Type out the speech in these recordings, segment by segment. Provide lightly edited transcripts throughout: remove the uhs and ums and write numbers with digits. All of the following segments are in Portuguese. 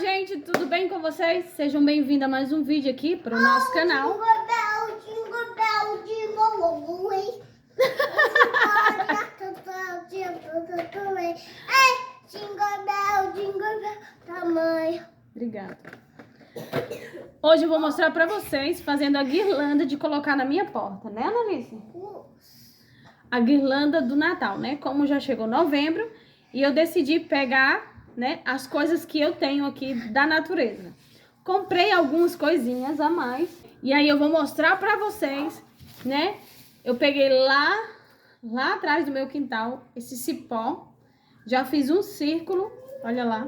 gente, tudo bem com vocês? Sejam bem-vindos a mais um vídeo aqui para o nosso canal. Obrigada. Hoje eu vou mostrar para vocês fazendo a guirlanda de colocar na minha porta, né, Annalise? A guirlanda do Natal, né? Como já chegou novembro e eu decidi pegar, né, as coisas que eu tenho aqui da natureza. Comprei algumas coisinhas a mais e aí eu vou mostrar pra vocês, né? Eu peguei lá atrás do meu quintal esse cipó, já fiz um círculo, olha lá.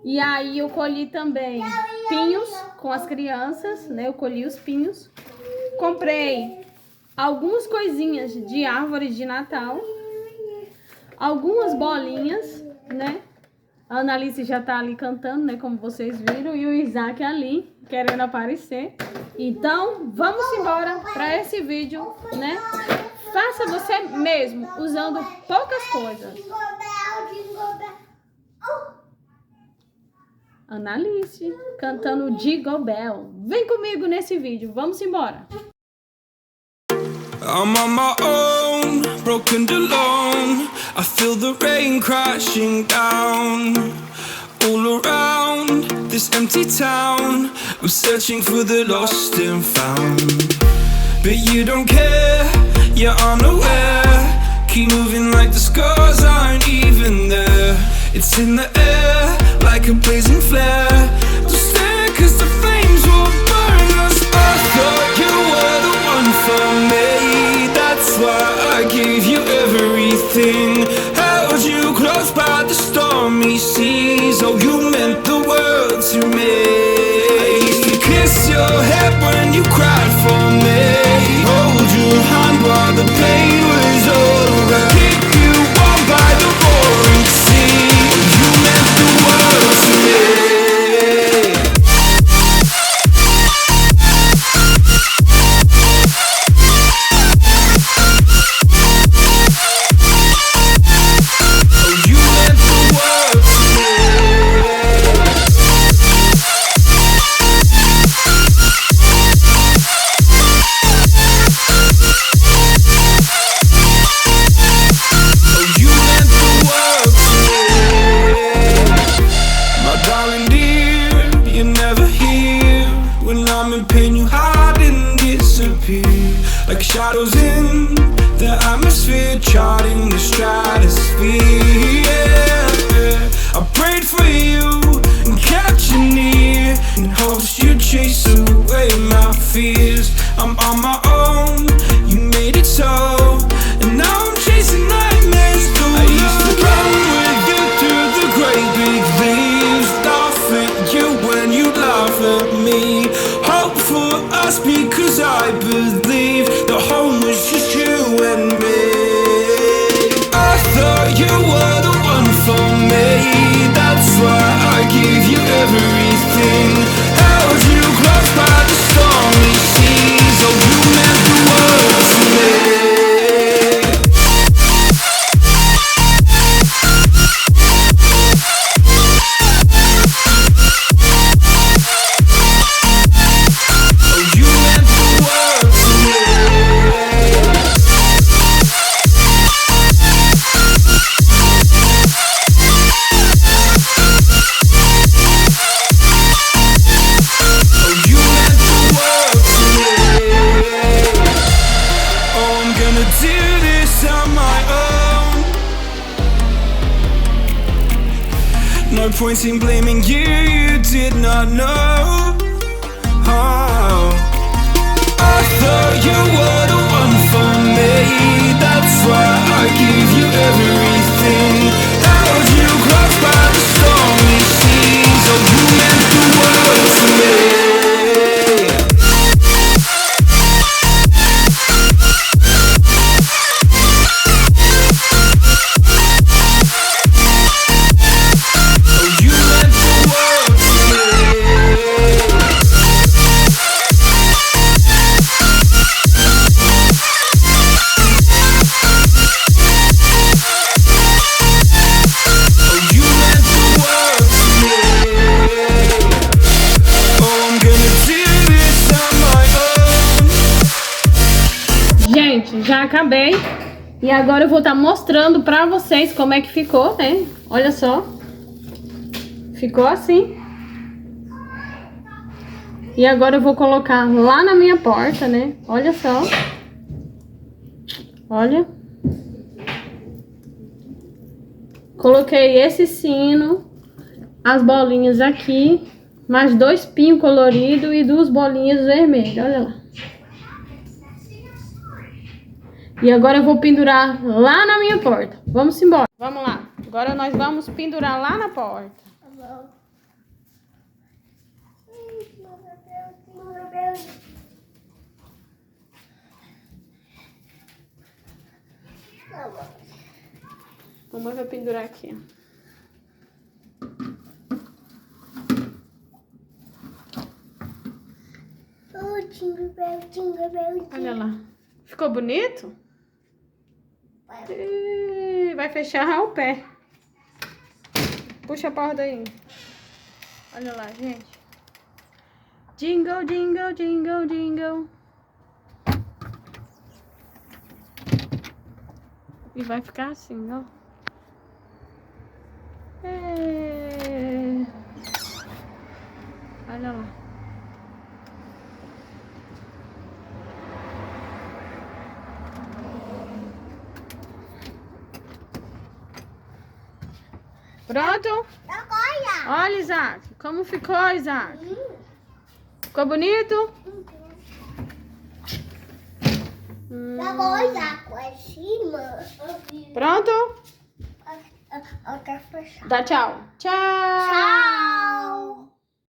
E aí eu colhi também pinhos com as crianças, né? Eu colhi os pinhos. Comprei algumas coisinhas de árvore de Natal, algumas bolinhas, né? A Annalise já tá ali cantando, né? Como vocês viram. E o Isaac ali, querendo aparecer. Então, vamos embora para esse vídeo, né? Faça você mesmo, usando poucas coisas. Annalise cantando Jingle Bell. Vem comigo nesse vídeo, vamos embora. I'm on my own, broken and alone. I feel the rain crashing down all around this empty town. I'm searching for the lost and found, but you don't care, you're unaware. Keep moving like the scars aren't even there. It's in the air like a blazing flare. Don't stare 'cause the flames will burn us. I thought you were the one for me, that's why I gave you everything. Held you close by the stormy seas. Oh, you meant the world to me. I used to kiss your head when you cried for me. Hold your hand while the pain was over. Keep you warm by the roaring sea. Oh, you meant the world to me. Like shadows in the atmosphere, charting the stratosphere. Yeah. I prayed for you and kept you near, in hopes you'd chase away my fears. I'm on my own, you made it so, and now I'm chasing nightmares through. I used to run with you through the great big leaves, laugh at you when you laugh at me. Hope for us because I believe the home was just you and me. I thought you were the one for me, that's why I gave you everything. Held you close by the stormy seas. Oh, you meant the world to me. No point in blaming you, you did not know. Oh, I thought you were the one for me, that's why I gave you everything. Held you close by the stormy seas. Oh, you meant the world to me. You já acabei. E agora eu vou estar mostrando pra vocês como é que ficou, né? Olha só. Ficou assim. E agora eu vou colocar lá na minha porta, né? Olha só. Olha. Coloquei esse sino, as bolinhas aqui, mais 2 pinhos coloridos e 2 bolinhas vermelhas, olha lá. E agora eu vou pendurar lá na minha porta. Vamos embora. Vamos lá. Agora nós vamos pendurar lá na porta. Mamãe vai pendurar aqui. Olha lá. Ficou bonito? Vai fechar o pé. Puxa a porta aí. Olha lá, gente. Jingle, jingle, jingle, jingle. E vai ficar assim, ó. Olha lá. Pronto? Olha, Isaac. Como ficou, Isaac? Ficou bonito? Pronto? Dá tchau. Tchau.